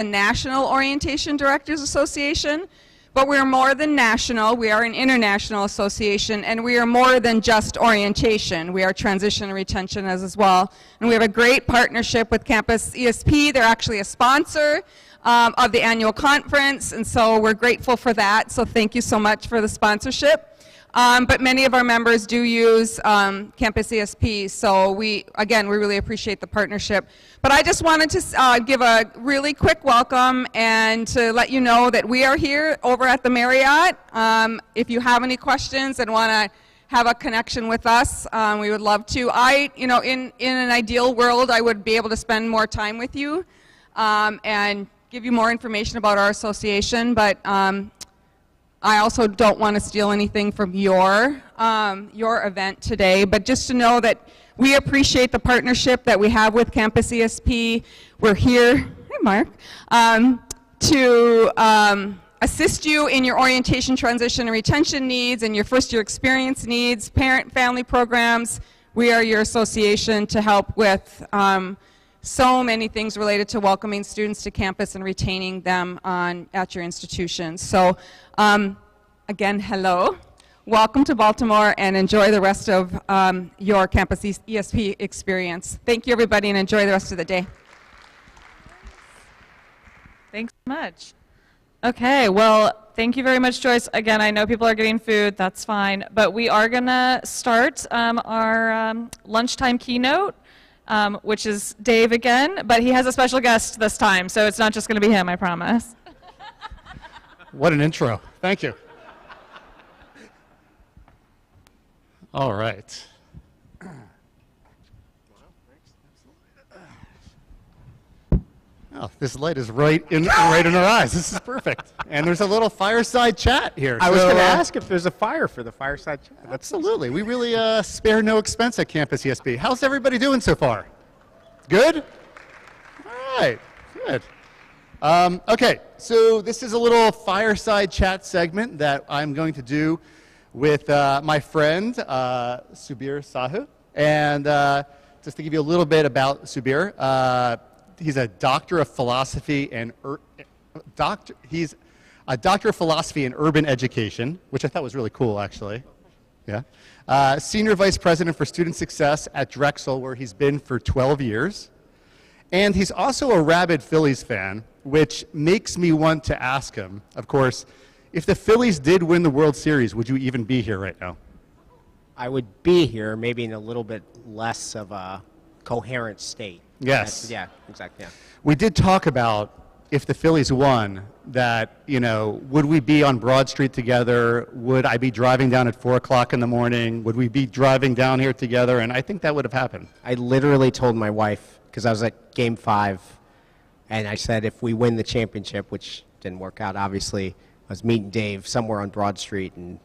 the National Orientation Directors Association, but we're more than national. We are an international association, and we are more than just orientation. We are transition and retention as well. And we have a great partnership with CampusESP. They're actually a sponsor of the annual conference, and so we're grateful for that. So thank you so much for the sponsorship. But many of our members do use CampusESP, so we really appreciate the partnership. But I just wanted to give a really quick welcome and to let you know that we are here over at the Marriott. If you have any questions and want to have a connection with us, we would love to. In an ideal world, I would be able to spend more time with you and give you more information about our association, but I also don't want to steal anything from your event today, but just to know that we appreciate the partnership that we have with CampusESP. We're here, hey Mark, to assist you in your orientation, transition, and retention needs and your first year experience needs, parent family programs. We are your association to help with so many things related to welcoming students to campus and retaining them at your institution. So again, hello. Welcome to Baltimore, and enjoy the rest of your CampusESP experience. Thank you, everybody, and enjoy the rest of the day. Thanks so much. Okay, well, thank you very much, Joyce. Again, I know people are getting food, that's fine, but we are going to start our lunchtime keynote, which is Dave again, but he has a special guest this time, so it's not just going to be him, I promise. What an intro. Thank you. All right. Oh, this light is right in our eyes. This is perfect. And there's a little fireside chat here. I was going to ask if there's a fire for the fireside chat. Absolutely. We really spare no expense at CampusESP. How's everybody doing so far? Good? All right. Good. Okay, so this is a little fireside chat segment that I'm going to do with my friend, Subir Sahu. And just to give you a little bit about Subir, he's a doctor of philosophy and he's a doctor of philosophy in urban education, which I thought was really cool, actually. Yeah. Senior vice president for student success at Drexel, where he's been for 12 years. And he's also a rabid Phillies fan, which makes me want to ask him, of course, if the Phillies did win the World Series, would you even be here right now? I would be here, maybe in a little bit less of a coherent state. Yes. Yeah, exactly. Yeah. We did talk about if the Phillies won, that, would we be on Broad Street together? Would I be driving down at 4 o'clock in the morning? Would we be driving down here together? And I think that would have happened. I literally told my wife, because I was at Game 5, and I said if we win the championship, which didn't work out, obviously, I was meeting Dave somewhere on Broad Street, and,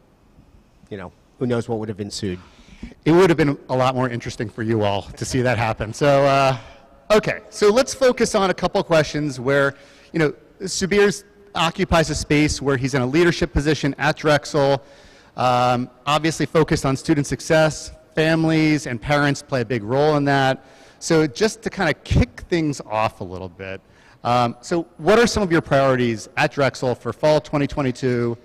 who knows what would have ensued. It would have been a lot more interesting for you all to see that happen. So, okay, so let's focus on a couple questions where, Subir occupies a space where he's in a leadership position at Drexel, obviously focused on student success. Families and parents play a big role in that. So just to kind of kick things off a little bit, so what are some of your priorities at Drexel for fall 2022?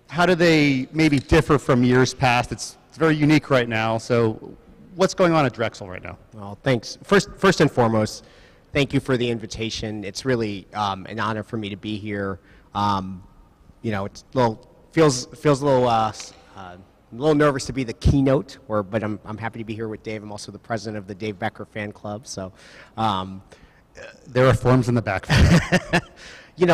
How do they maybe differ from years past? It's very unique right now. So what's going on at Drexel right now? Well, thanks. First and foremost, thank you for the invitation. It's really an honor for me to be here. It's feels a little I'm a little nervous to be the keynote, but I'm happy to be here with Dave. I'm also the president of the Dave Becker fan club. So there are forms in the back. In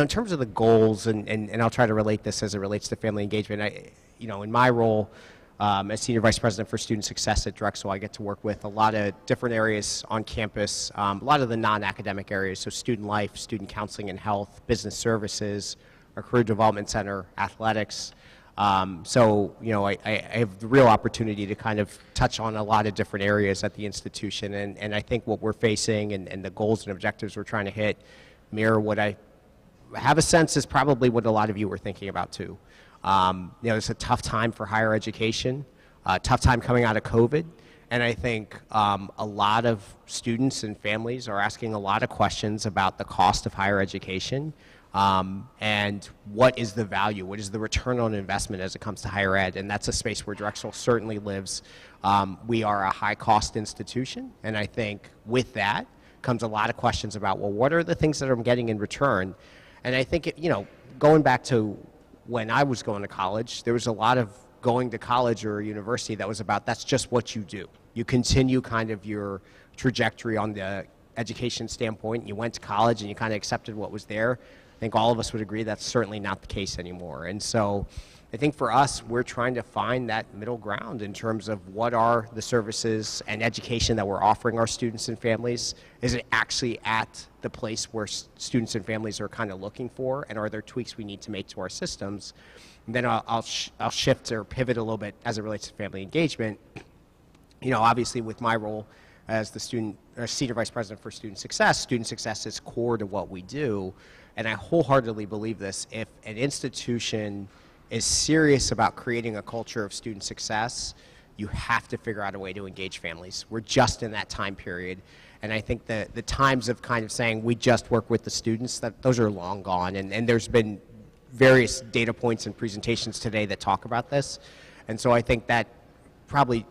terms of the goals, and I'll try to relate this as it relates to family engagement. In my role as senior vice president for student success at Drexel, I get to work with a lot of different areas on campus, a lot of the non-academic areas, so student life, student counseling and health, business services, our career development center, athletics. I have the real opportunity to kind of touch on a lot of different areas at the institution, and I think what we're facing and the goals and objectives we're trying to hit mirror what I have a sense is probably what a lot of you were thinking about too. It's a tough time for higher education, tough time coming out of COVID, And I think a lot of students and families are asking a lot of questions about the cost of higher education and what is the value, what is the return on investment as it comes to higher ed. And that's a space where Drexel certainly lives. We are a high-cost institution, and I think with that comes a lot of questions about, well, what are the things that I'm getting in return? And I think, going back to when I was going to college, there was a lot of going to college or university that was about that's just what you do. You continue kind of your trajectory on the education standpoint. You went to college and you kind of accepted what was there. I think all of us would agree that's certainly not the case anymore. And so I think for us, we're trying to find that middle ground in terms of what are the services and education that we're offering our students and families. Is it actually at the place where students and families are kind of looking for, and are there tweaks we need to make to our systems? And then I'll shift or pivot a little bit as it relates to family engagement. Obviously with my role as the Senior Vice President for Student Success is core to what we do. And I wholeheartedly believe this. If an institution is serious about creating a culture of student success, you have to figure out a way to engage families. We're just in that time period. And I think the times of kind of saying we just work with the students, those are long gone. And there's been various data points and presentations today that talk about this. And so I think that probably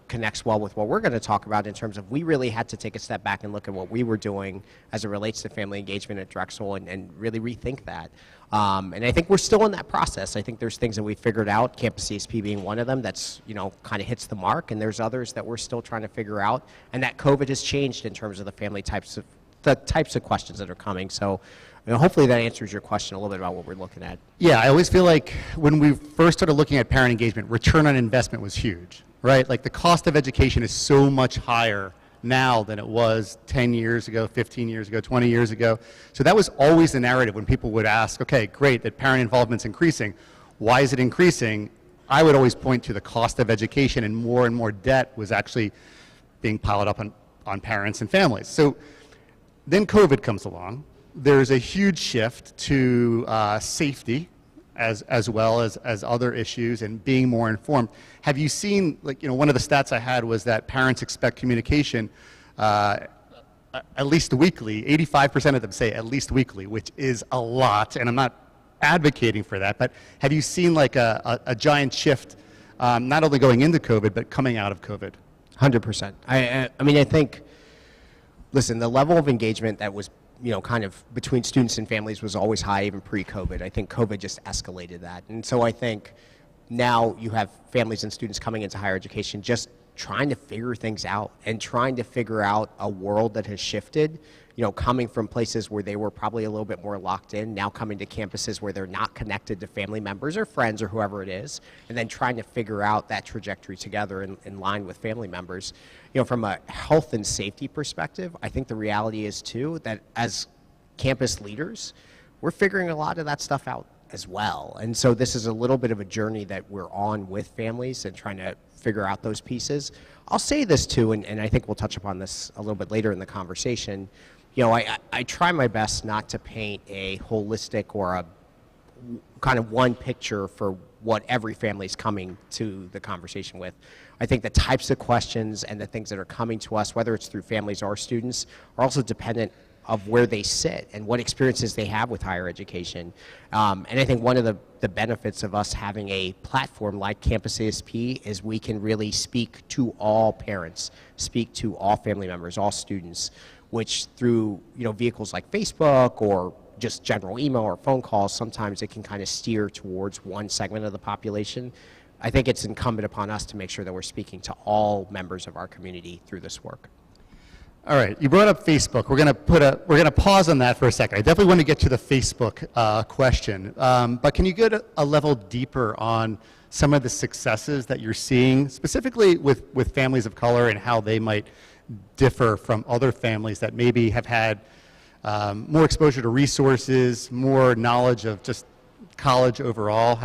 connects well with what we're going to talk about in terms of we really had to take a step back and look at what we were doing as it relates to family engagement at Drexel and really rethink that. And I think we're still in that process. I think there's things that we figured out, CampusESP being one of them, that's kind of hits the mark, and there's others that we're still trying to figure out, and that COVID has changed in terms of the types of questions that are coming. So hopefully that answers your question a little bit about what we're looking at. Yeah, I always feel like when we first started looking at parent engagement, return on investment was huge, right? Like the cost of education is so much higher now than it was 10 years ago, 15 years ago, 20 years ago. So that was always the narrative when people would ask, okay, great, that parent involvement's increasing. Why is it increasing? I would always point to the cost of education, and more debt was actually being piled up on parents and families. So then COVID comes along. There's a huge shift to safety as well as other issues and being more informed. Have you seen, one of the stats I had was that parents expect communication at least weekly. 85% of them say at least weekly, which is a lot, and I'm not advocating for that, but have you seen a giant shift, not only going into COVID, but coming out of COVID? 100%. I mean, I think, listen, the level of engagement that was kind of between students and families was always high even pre-COVID. I think COVID just escalated that. And so I think now you have families and students coming into higher education just trying to figure things out and trying to figure out a world that has shifted, coming from places where they were probably a little bit more locked in, now coming to campuses where they're not connected to family members or friends or whoever it is, and then trying to figure out that trajectory together in line with family members. From a health and safety perspective, I think the reality is too that as campus leaders, we're figuring a lot of that stuff out as well. And so this is a little bit of a journey that we're on with families and trying to figure out those pieces. I'll say this too, and I think we'll touch upon this a little bit later in the conversation. I try my best not to paint a holistic or a kind of one picture for what every family is coming to the conversation with. I think the types of questions and the things that are coming to us, whether it's through families or students, are also dependent of where they sit and what experiences they have with higher education. And I think one of the benefits of us having a platform like CampusESP is we can really speak to all parents, speak to all family members, all students, which through vehicles like Facebook or just general email or phone calls, sometimes it can kind of steer towards one segment of the population. I think it's incumbent upon us to make sure that we're speaking to all members of our community through this work. All right, you brought up Facebook. We're going to pause on that for a second. I definitely want to get to the Facebook question, but can you go a level deeper on some of the successes that you're seeing, specifically with families of color and how they might differ from other families that maybe have had more exposure to resources, more knowledge of just college overall?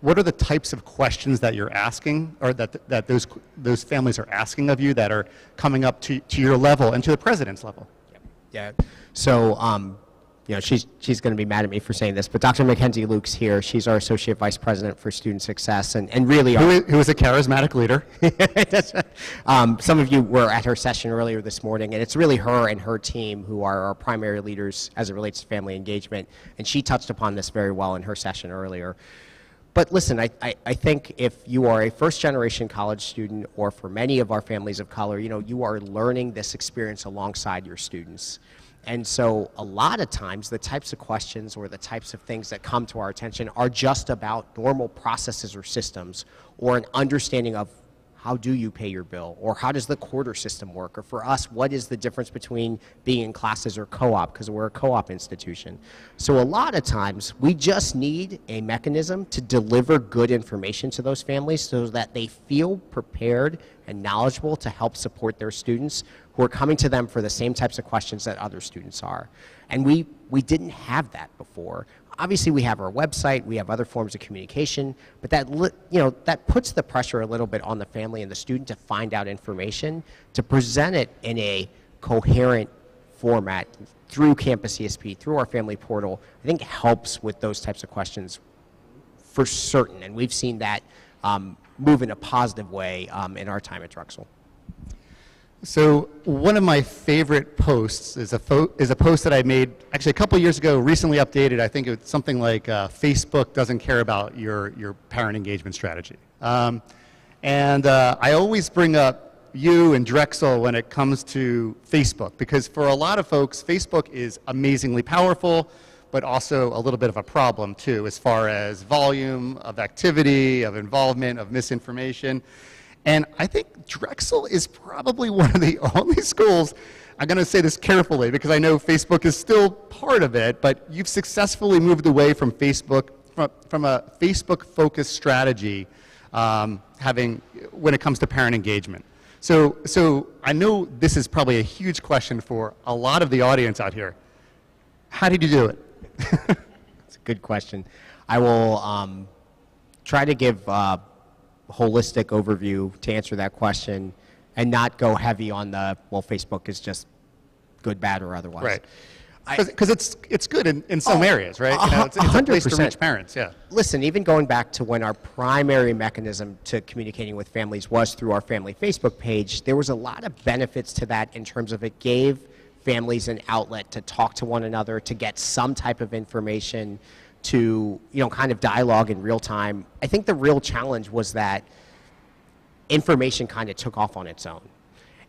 What are the types of questions that you're asking, or that those families are asking of you that are coming up to your level and to the president's level? Yeah. So, you know, she's going to be mad at me for saying this, but Dr. Mackenzie Luke's here. She's our Associate Vice President for Student Success, and really who is a charismatic leader. Some of you were at her session earlier this morning, and it's really her and her team who are our primary leaders as it relates to family engagement, and she touched upon this very well in her session earlier. But listen, I think if you are a first-generation college student, or for many of our families of color, you know, you are learning this experience alongside your students. And so a lot of times the types of questions or the types of things that come to our attention are just about normal processes or systems, or an understanding of how do you pay your bill, or how does the quarter system work, or for us, what is the difference between being in classes or co-op, because we're a co-op institution. So a lot of times we just need a mechanism to deliver good information to those families so that they feel prepared and knowledgeable to help support their students who are coming to them for the same types of questions that other students are. And we didn't have that before. Obviously, we have our website, we have other forms of communication, but that puts the pressure a little bit on the family and the student to find out information, to present it in a coherent format through CampusESP, through our family portal. I think helps with those types of questions for certain, and we've seen that move in a positive way in our time at Drexel. So one of my favorite posts is a post that I made actually a couple years ago, recently updated. I think it's something like Facebook doesn't care about your parent engagement strategy. I always bring up you and Drexel when it comes to Facebook, because for a lot of folks, Facebook is amazingly powerful, but also a little bit of a problem too, as far as volume of activity, of involvement, of misinformation. And I think Drexel is probably one of the only schools, I'm going to say this carefully because I know Facebook is still part of it, but you've successfully moved away from Facebook, from a Facebook-focused strategy when it comes to parent engagement. So I know this is probably a huge question for a lot of the audience out here. How did you do it? It's a good question. I will try to give holistic overview to answer that question and not go heavy on well, Facebook is just good, bad, or otherwise. Right. Because it's good in some areas, right? You know, it's a place to reach parents, yeah. Listen, even going back to when our primary mechanism to communicating with families was through our family Facebook page, there was a lot of benefits to that in terms of it gave families an outlet to talk to one another, to get some type of information, to kind of dialogue in real time. I think the real challenge was that information kind of took off on its own.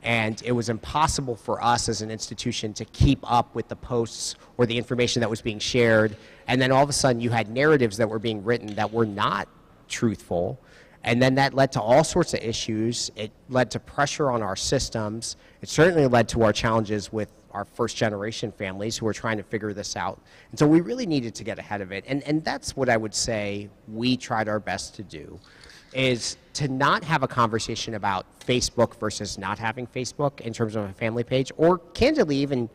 And it was impossible for us as an institution to keep up with the posts or the information that was being shared. And then all of a sudden you had narratives that were being written that were not truthful. And then that led to all sorts of issues. It led to pressure on our systems. It certainly led to our challenges with our first generation families who are trying to figure this out. And so we really needed to get ahead of it. And that's what I would say we tried our best to do, is to not have a conversation about Facebook versus not having Facebook in terms of a family page, or candidly even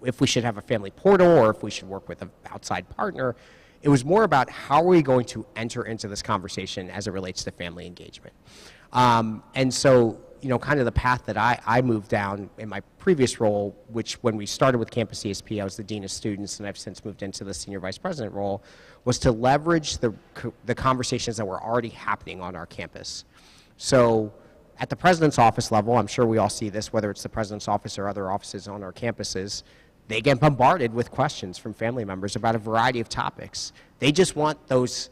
if we should have a family portal or if we should work with an outside partner. It was more about how are we going to enter into this conversation as it relates to family engagement. And so, kind of the path that I moved down in my previous role, which when we started with CampusESP, I was the Dean of Students, and I've since moved into the Senior Vice President role, was to leverage the conversations that were already happening on our campus. So at the President's office level, I'm sure we all see this, whether it's the President's office or other offices on our campuses, they get bombarded with questions from family members about a variety of topics. They just want those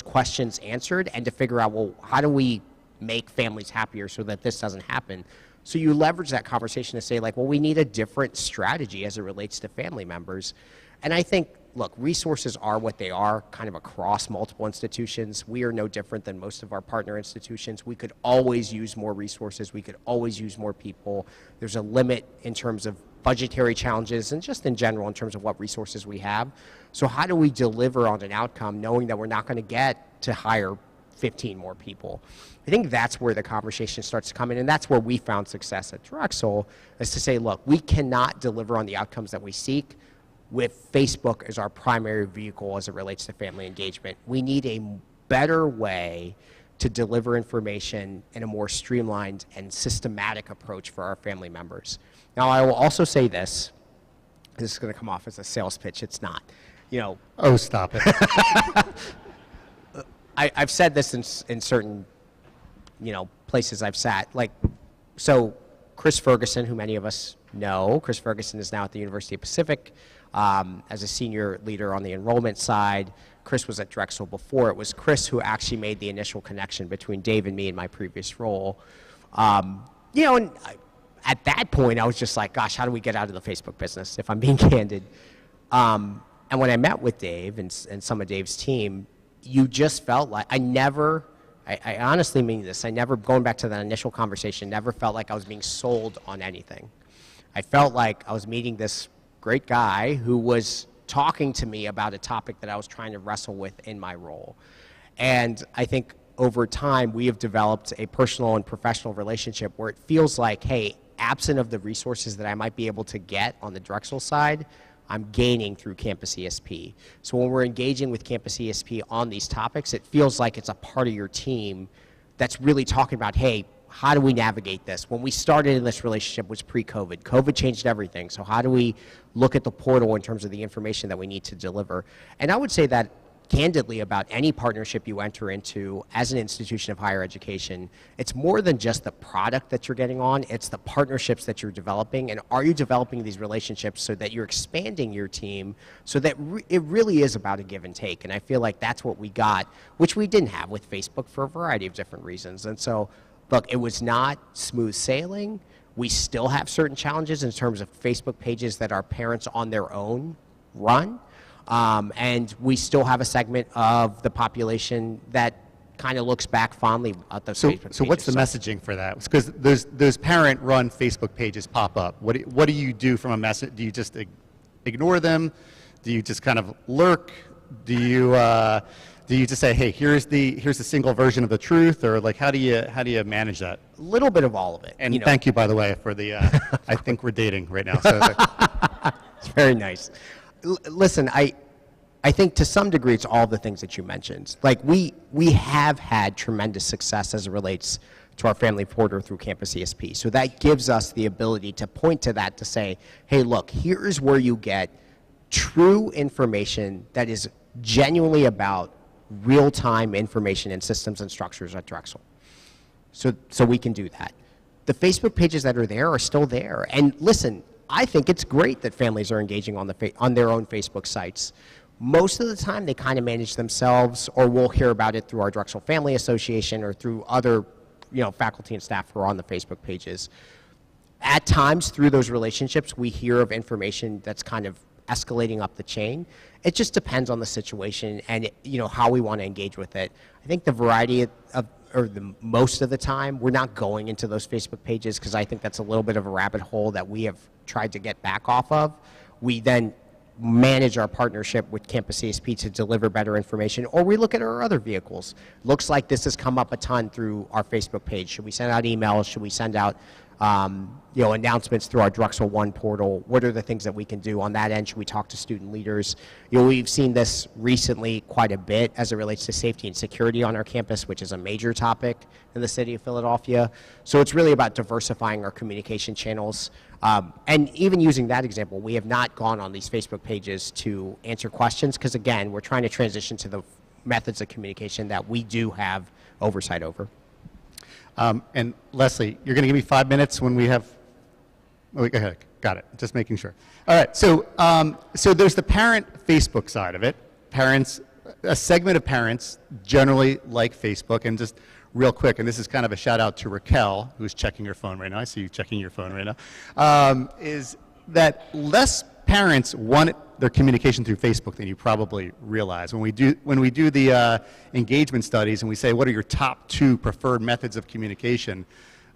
questions answered and to figure out, well, how do we make families happier so that this doesn't happen? So you leverage that conversation to say, like, well, we need a different strategy as it relates to family members. And I think, look, resources are what they are kind of across multiple institutions. We are no different than most of our partner institutions. We could always use more resources. We could always use more people. There's a limit in terms of budgetary challenges and just in general in terms of what resources we have. So how do we deliver on an outcome knowing that we're not going to get to hire 15 more people? I think that's where the conversation starts to come in, and that's where we found success at Drexel, is to say, look, we cannot deliver on the outcomes that we seek with Facebook as our primary vehicle as it relates to family engagement. We need a better way to deliver information in a more streamlined and systematic approach for our family members. Now, I will also say this. this is going to come off as a sales pitch. It's not. You know, Oh, stop it. I've said this in certain, you know, places I've sat. Like, so Chris Ferguson, who many of us know, Chris Ferguson is now at the University of Pacific as a senior leader on the enrollment side. Chris was at Drexel before. It was Chris who actually made the initial connection between Dave and me in my previous role. You know, and at that point, I was just like, gosh, how do we get out of the Facebook business, if I'm being candid? And when I met with Dave and some of Dave's team, you just felt like I honestly mean this, I never, going back to that initial conversation, never felt like I was being sold on anything. I felt like I was meeting this great guy who was talking to me about a topic that I was trying to wrestle with in my role. And I think over time, we have developed a personal and professional relationship where it feels like, hey, absent of the resources that I might be able to get on the Drexel side, I'm gaining through CampusESP. So when we're engaging with CampusESP on these topics, it feels like it's a part of your team that's really talking about, hey, how do we navigate this? When we started in this relationship was pre-COVID. COVID changed everything. So how do we look at the portal in terms of the information that we need to deliver? And I would say that candidly about any partnership you enter into as an institution of higher education, it's more than just the product that you're getting on, it's the partnerships that you're developing, and are you developing these relationships so that you're expanding your team so that it really is about a give and take. And I feel like that's what we got, which we didn't have with Facebook for a variety of different reasons. And so, look, it was not smooth sailing. We still have certain challenges in terms of Facebook pages that our parents on their own run. And we still have a segment of the population that kind of looks back fondly at those Facebook pages. So what's the messaging for that? Because those parent-run Facebook pages pop up. What do you do from a message? Do you just ignore them? Do you just kind of lurk? Do you just say, hey, here's the single version of the truth, or like how do you manage that? A little bit of all of it. And you know. Thank you, by the way, for the. I think we're dating right now. So it's very nice. Listen, I think to some degree it's all the things that you mentioned. Like we have had tremendous success as it relates to our family portal through CampusESP. So that gives us the ability to point to that to say, hey, look, here's where you get true information that is genuinely about real-time information and systems and structures at Drexel. So we can do that. The Facebook pages that are there are still there. And listen, I think it's great that families are engaging on their own Facebook sites. Most of the time, they kind of manage themselves, or we'll hear about it through our Drexel Family Association or through other, faculty and staff who are on the Facebook pages. At times, through those relationships, we hear of information that's kind of escalating up the chain. It just depends on the situation and how we want to engage with it. I think the variety the most of the time, we're not going into those Facebook pages because I think that's a little bit of a rabbit hole that we have tried to get back off of. We then manage our partnership with CampusESP to deliver better information, or we look at our other vehicles. Looks like this has come up a ton through our Facebook page. Should we send out emails? Should we send out announcements through our Drexel One portal? What are the things that we can do on that end? Should we talk to student leaders? We've seen this recently quite a bit as it relates to safety and security on our campus, which is a major topic in the city of Philadelphia. So it's really about diversifying our communication channels. And even using that example, we have not gone on these Facebook pages to answer questions because, again, we're trying to transition to the methods of communication that we do have oversight over. And Leslie, you're going to give me 5 minutes when we have. Oh, go ahead. Got it. Just making sure. All right. So there's the parent Facebook side of it. Parents, a segment of parents generally like Facebook, and just real quick, and this is kind of a shout out to Raquel, who's checking her phone right now. I see you checking your phone right now. Is that less parents want their communication through Facebook than you probably realize. When we do the engagement studies and we say, what are your top 2 preferred methods of communication?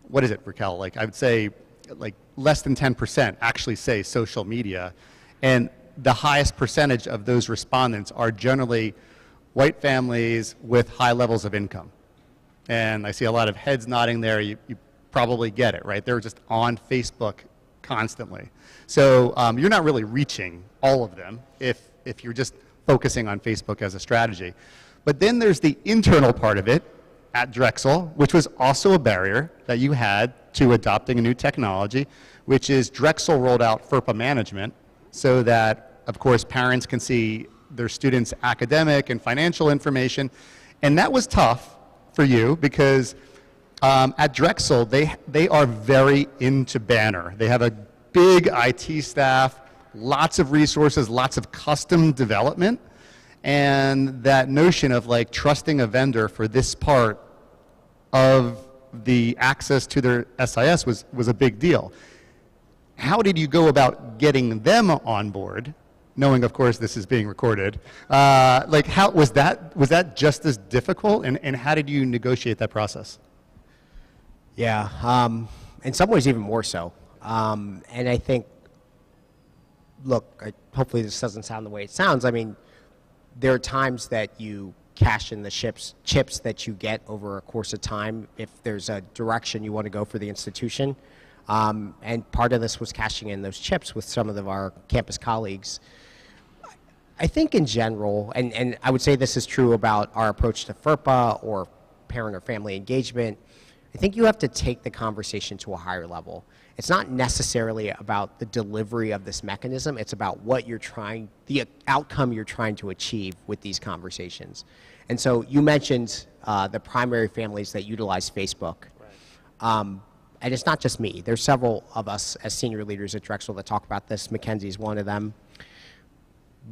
What is it, Raquel? Like I would say, like less than 10% actually say social media, and the highest percentage of those respondents are generally white families with high levels of income. And I see a lot of heads nodding there. You probably get it, right? They're just on Facebook constantly. So you're not really reaching all of them if you're just focusing on Facebook as a strategy. But then there's the internal part of it at Drexel, which was also a barrier that you had to adopting a new technology, which is Drexel rolled out FERPA management so that, of course, parents can see their students' academic and financial information. And that was tough for you because at Drexel, they are very into Banner. They have a big IT staff, lots of resources, lots of custom development. And that notion of like trusting a vendor for this part of the access to their SIS was a big deal. How did you go about getting them on board, knowing, of course, this is being recorded? Like, how was that just as difficult, and how did you negotiate that process? Yeah, in some ways even more so. And I think, look, hopefully this doesn't sound the way it sounds. I mean, there are times that you cash in the chips that you get over a course of time if there's a direction you want to go for the institution. And part of this was cashing in those chips with some of our campus colleagues. I think in general, and I would say this is true about our approach to FERPA or parent or family engagement, I think you have to take the conversation to a higher level. It's not necessarily about the delivery of this mechanism, it's about what you're trying, the outcome you're trying to achieve with these conversations. And so you mentioned the primary families that utilize Facebook. Right. And it's not just me. There's several of us as senior leaders at Drexel that talk about this. Mackenzie's one of them.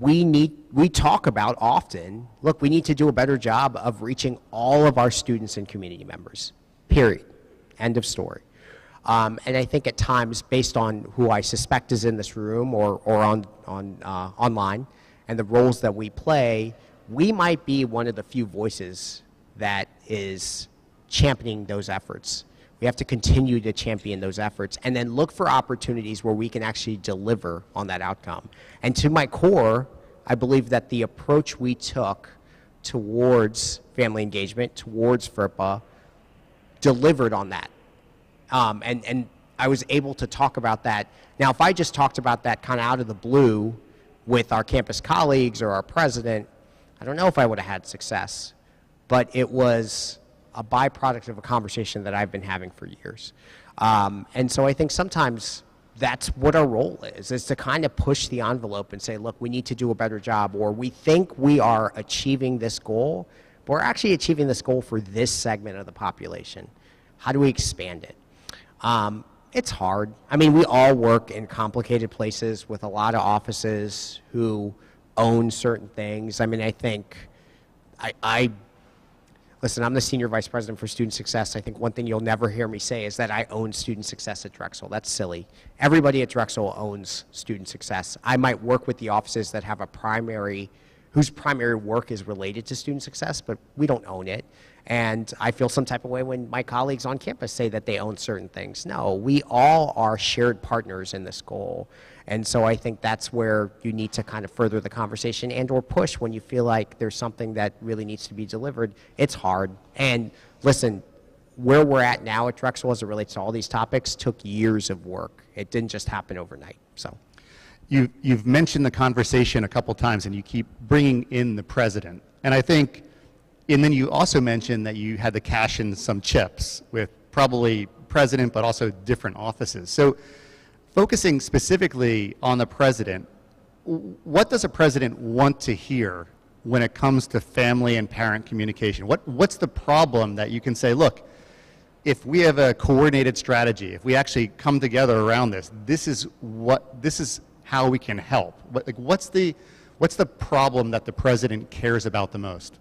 We talk about often, look, we need to do a better job of reaching all of our students and community members, period. End of story. And I think at times, based on who I suspect is in this room or online and the roles that we play, we might be one of the few voices that is championing those efforts. We have to continue to champion those efforts and then look for opportunities where we can actually deliver on that outcome. And to my core, I believe that the approach we took towards family engagement, towards FERPA, delivered on that. And I was able to talk about that. Now, if I just talked about that kind of out of the blue with our campus colleagues or our president, I don't know if I would have had success. But it was a byproduct of a conversation that I've been having for years. And so I think sometimes that's what our role is to kind of push the envelope and say, look, we need to do a better job, or we think we are achieving this goal, but we're actually achieving this goal for this segment of the population. How do we expand it? It's hard. I mean, we all work in complicated places with a lot of offices who own certain things. I mean, I think listen, I'm the Senior Vice President for Student Success. I think one thing you'll never hear me say is that I own student success at Drexel. That's silly. Everybody at Drexel owns student success. I might work with the offices that have whose primary work is related to student success, but we don't own it. And I feel some type of way when my colleagues on campus say that they own certain things. No, we all are shared partners in this goal. And so I think that's where you need to kind of further the conversation and or push when you feel like there's something that really needs to be delivered. It's hard. And listen, where we're at now at Drexel as it relates to all these topics took years of work. It didn't just happen overnight. So You've mentioned the conversation a couple times, and you keep bringing in the president. And I think, and then you also mentioned that you had to cash in some chips with probably president, but also different offices. So focusing specifically on the president, what does a president want to hear when it comes to family and parent communication? What's the problem that you can say, look, if we have a coordinated strategy, if we actually come together around this, this is how we can help? What's the problem that the president cares about the most?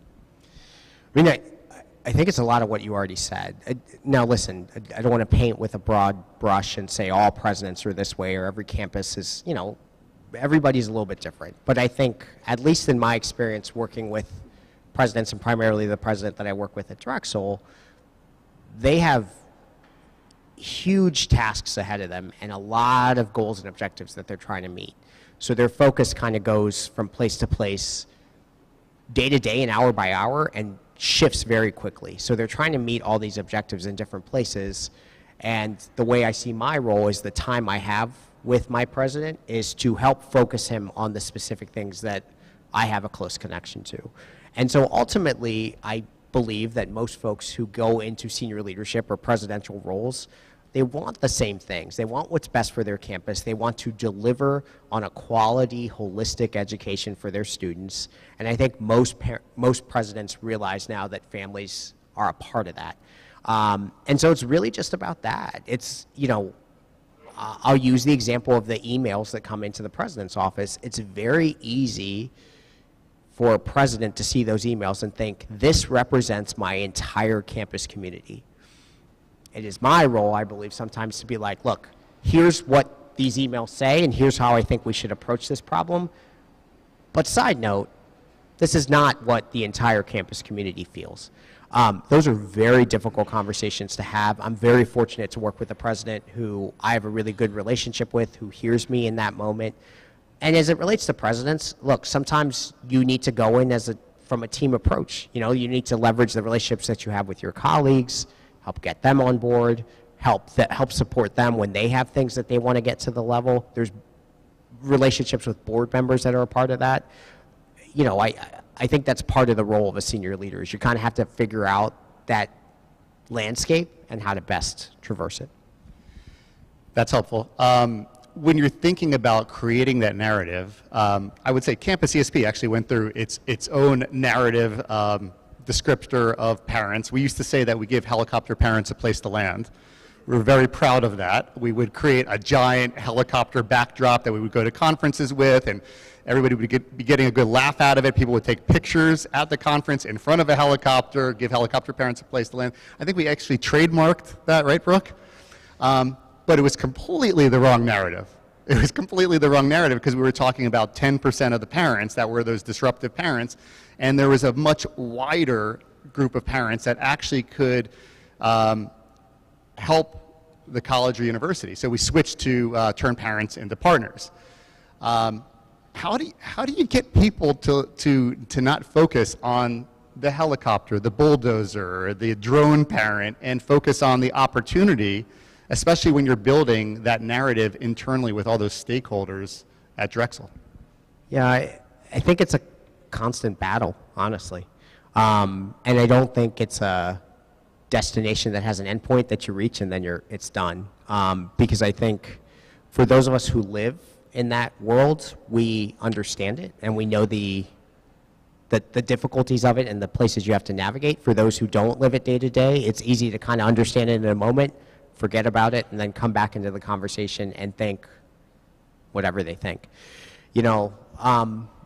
I mean, I think it's a lot of what you already said. Now, listen, I don't want to paint with a broad brush and say all presidents are this way or every campus is, everybody's a little bit different. But I think, at least in my experience working with presidents, and primarily the president that I work with at Drexel, they have huge tasks ahead of them and a lot of goals and objectives that they're trying to meet. So their focus kind of goes from place to place, day to day and hour by hour, and shifts very quickly. So they're trying to meet all these objectives in different places. And the way I see my role is the time I have with my president is to help focus him on the specific things that I have a close connection to. And so ultimately, I believe that most folks who go into senior leadership or presidential roles they want the same things. They want what's best for their campus. They want to deliver on a quality, holistic education for their students. And I think most presidents realize now that families are a part of that. And so it's really just about that. It's, you know, I'll use the example of the emails that come into the president's office. It's very easy for a president to see those emails and think, this represents my entire campus community. It is my role, I believe, sometimes to be like, look, here's what these emails say, and here's how I think we should approach this problem. But side note, this is not what the entire campus community feels. Those are very difficult conversations to have. I'm very fortunate to work with a president who I have a really good relationship with, who hears me in that moment. And as it relates to presidents, look, sometimes you need to go in from a team approach. You know, you need to leverage the relationships that you have with your colleagues, help get them on board, help support them when they have things that they want to get to the level. There's relationships with board members that are a part of that. You know, I think that's part of the role of a senior leader, is you kind of have to figure out that landscape and how to best traverse it. That's helpful. When you're thinking about creating that narrative, I would say CampusESP actually went through its own narrative descriptor of parents. We used to say that we give helicopter parents a place to land. We were very proud of that. We would create a giant helicopter backdrop that we would go to conferences with, and everybody would be getting a good laugh out of it. People would take pictures at the conference in front of a helicopter, give helicopter parents a place to land. I think we actually trademarked that, right, Brooke? But it was completely the wrong narrative. It was completely the wrong narrative because we were talking about 10% of the parents that were those disruptive parents, and there was a much wider group of parents that actually could help the college or university. So we switched to turn parents into partners. How do you get people to not focus on the helicopter, the bulldozer, the drone parent, and focus on the opportunity, especially when you're building that narrative internally with all those stakeholders at Drexel? Yeah, I think it's a constant battle, honestly. And I don't think it's a destination that has an endpoint that you reach and then it's done. Because I think for those of us who live in that world, we understand it and we know the difficulties of it and the places you have to navigate. For those who don't live it day to day, it's easy to kind of understand it in a moment, forget about it, and then come back into the conversation and think whatever they think. You know,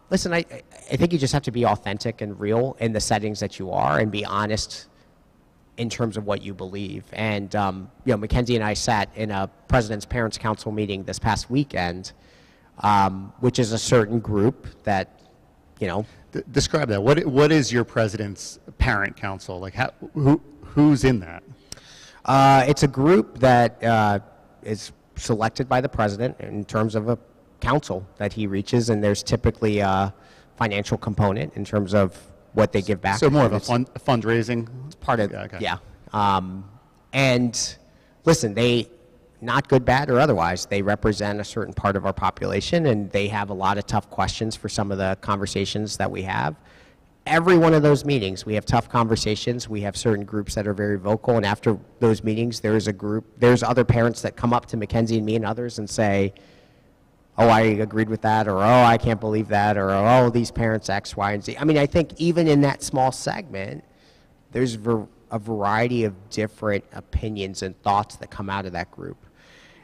listen, I think you just have to be authentic and real in the settings that you are and be honest in terms of what you believe. And, you know, Mackenzie and I sat in a President's Parents Council meeting this past weekend, which is a certain group that, you know. Describe that. What is your President's Parent Council? Like, who's in that? It's a group that is selected by the president in terms of a council that he reaches, and there's typically a financial component in terms of what they give back. So more of a fundraising? It's part of, yeah. Okay. Yeah. And listen, they, not good, bad, or otherwise, they represent a certain part of our population, and they have a lot of tough questions for some of the conversations that we have. Every one of those meetings, we have tough conversations. We have certain groups that are very vocal, and after those meetings, there's other parents that come up to Mackenzie and me and others and say, oh, I agreed with that, or oh, I can't believe that, or oh, these parents X, Y, and Z. I mean, I think even in that small segment, there's a variety of different opinions and thoughts that come out of that group.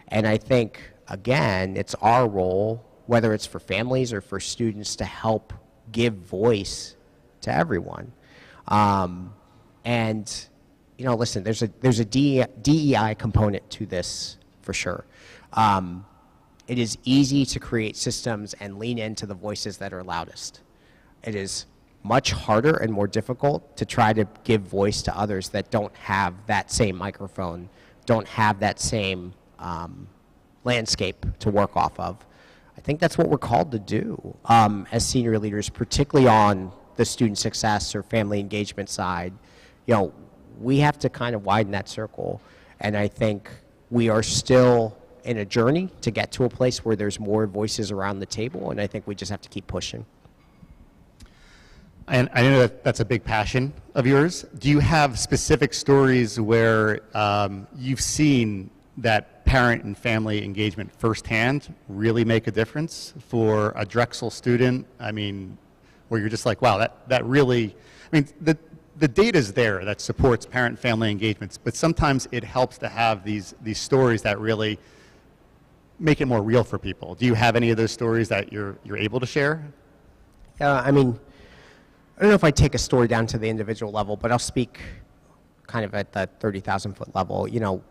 And I think, again, it's our role, whether it's for families or for students, to help give voice to everyone. And, you know, listen, there's a DEI component to this for sure. It is easy to create systems and lean into the voices that are loudest. It is much harder and more difficult to try to give voice to others that don't have that same microphone, don't have that same landscape to work off of. I think that's what we're called to do as senior leaders, particularly on the student success or family engagement side. You know, we have to kind of widen that circle, and I think we are still in a journey to get to a place where there's more voices around the table, and I think we just have to keep pushing. And I know that that's a big passion of yours. Do you have specific stories where you've seen that parent and family engagement firsthand really make a difference for a Drexel student. I mean, where you're just like, wow, that really, I mean, the data's there that supports parent and family engagements, but sometimes it helps to have these stories that really make it more real for people. Do you have any of those stories that you're able to share? I mean, I don't know if I take a story down to the individual level, but I'll speak kind of at the 30,000 foot level. You know,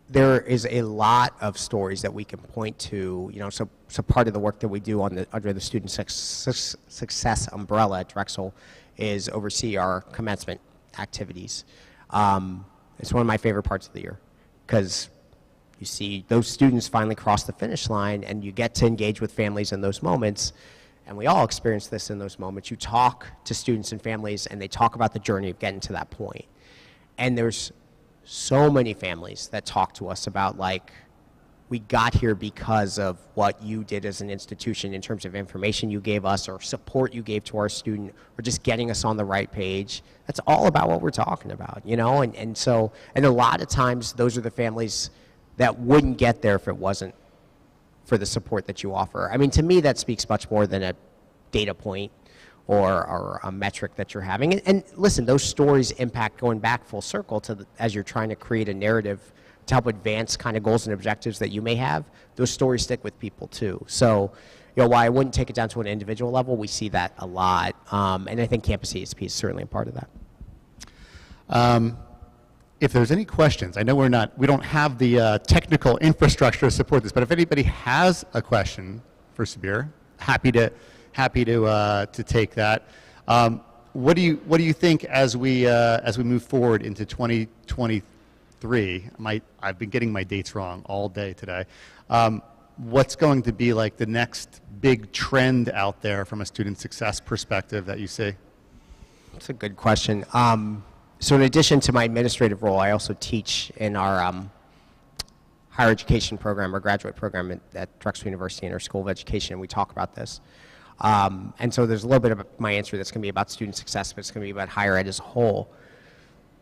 there is a lot of stories that we can point to, you know, so part of the work that we do under the student success umbrella at Drexel is oversee our commencement activities. It's one of my favorite parts of the year because you see those students finally cross the finish line and you get to engage with families in those moments, and we all experience this in those moments. You talk to students and families and they talk about the journey of getting to that point. And there's so many families that talk to us about, like, we got here because of what you did as an institution in terms of information you gave us or support you gave to our student or just getting us on the right page. That's all about what we're talking about, you know? And a lot of times those are the families that wouldn't get there if it wasn't for the support that you offer. I mean, to me, that speaks much more than a data point or a metric that you're having. And listen, those stories impact, going back full circle to as you're trying to create a narrative to help advance kind of goals and objectives that you may have, those stories stick with people too. So, you know, while I wouldn't take it down to an individual level, we see that a lot. And I think CampusESP is certainly a part of that. If there's any questions, I know we don't have the technical infrastructure to support this, but if anybody has a question for Subir, happy to take that. What do you think as we move forward into 2023? I've been getting my dates wrong all day today. What's going to be like the next big trend out there from a student success perspective that you see? That's a good question. So in addition to my administrative role, I also teach in our higher education program or graduate program at Drexel University in our School of Education. We talk about this. And so there's a little bit of my answer that's going to be about student success, but it's going to be about higher ed as a whole.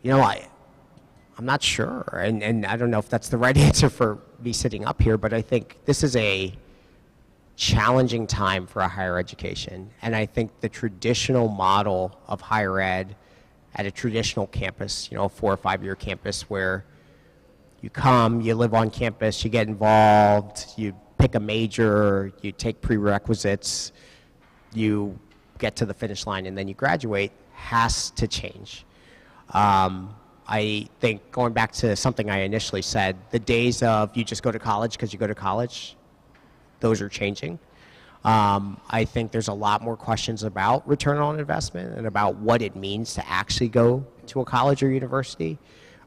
You know, I'm not sure, and I don't know if that's the right answer for me sitting up here, but I think this is a challenging time for a higher education. And I think the traditional model of higher ed at a traditional campus, you know, a 4 or 5 year campus where you come, you live on campus, you get involved, you pick a major, you take prerequisites, you get to the finish line, and then you graduate, has to change. I think going back to something I initially said, the days of you just go to college because you go to college, those are changing. I think there's a lot more questions about return on investment and about what it means to actually go to a college or university.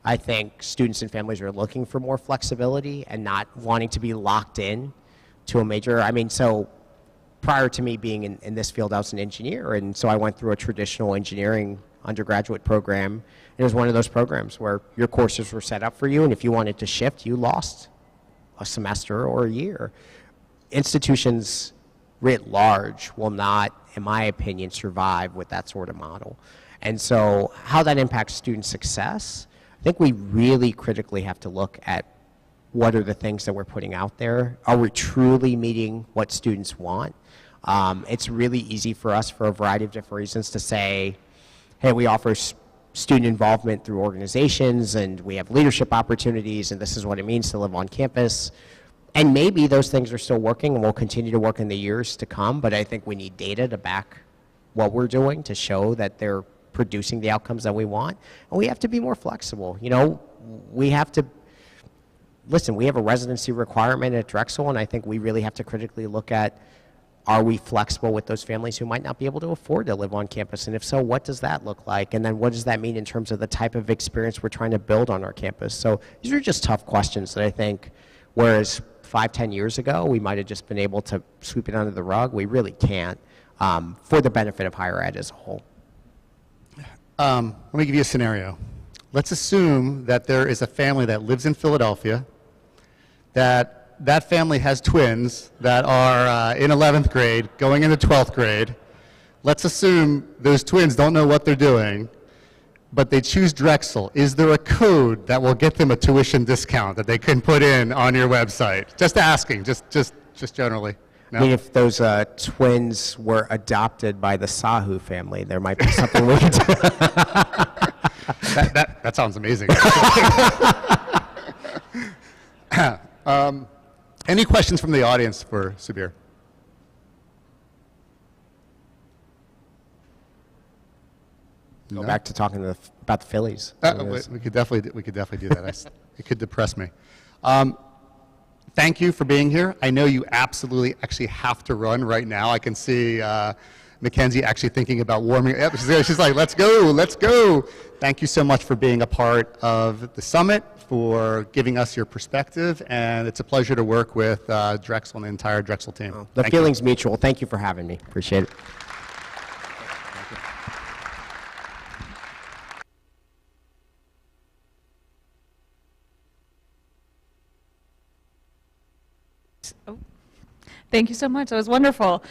I think students and families are looking for more flexibility and not wanting to be locked in to a major. I mean, so prior to me being in this field, I was an engineer, and so I went through a traditional engineering undergraduate program. It was one of those programs where your courses were set up for you, and if you wanted to shift, you lost a semester or a year. Institutions writ large will not, in my opinion, survive with that sort of model. And so how that impacts student success, I think we really critically have to look at what are the things that we're putting out there. Are we truly meeting what students want? It's really easy for us, for a variety of different reasons, to say, hey, we offer student involvement through organizations, and we have leadership opportunities, and this is what it means to live on campus. And maybe those things are still working and will continue to work in the years to come, but I think we need data to back what we're doing to show that they're producing the outcomes that we want. And we have to be more flexible. You know, we have to, listen, we have a residency requirement at Drexel, and I think we really have to critically look at, are we flexible with those families who might not be able to afford to live on campus? And if so, what does that look like? And then what does that mean in terms of the type of experience we're trying to build on our campus? So these are just tough questions that I think, whereas 5-10 years ago, we might have just been able to sweep it under the rug. We really can't, for the benefit of higher ed as a whole. Let me give you a scenario. Let's assume that there is a family that lives in Philadelphia, that family has twins that are in 11th grade, going into 12th grade. Let's assume those twins don't know what they're doing. but they choose Drexel, is there a code that will get them a tuition discount that they can put in on your website? Just asking, just generally. No? I mean, if those twins were adopted by the Sahu family, there might be something we could do. That sounds amazing. Any questions from the audience for Subir? Go back to talking about the Phillies. We could definitely do that. It could depress me. Thank you for being here. I know you absolutely actually have to run right now. I can see Mackenzie actually thinking about warming up. She's like, let's go. Thank you so much for being a part of the summit, for giving us your perspective, and it's a pleasure to work with Drexel and the entire Drexel team. The feeling's mutual. Thank you for having me. Appreciate it. Oh, thank you so much. That was wonderful.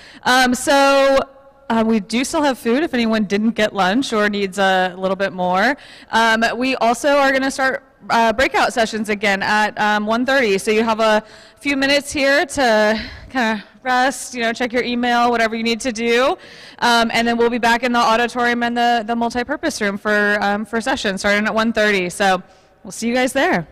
We do still have food if anyone didn't get lunch or needs a little bit more. We also are going to start breakout sessions again at 1:30. So you have a few minutes here to kind of rest, check your email, whatever you need to do. And then we'll be back in the auditorium and the multipurpose room for sessions starting at 1:30. So we'll see you guys there.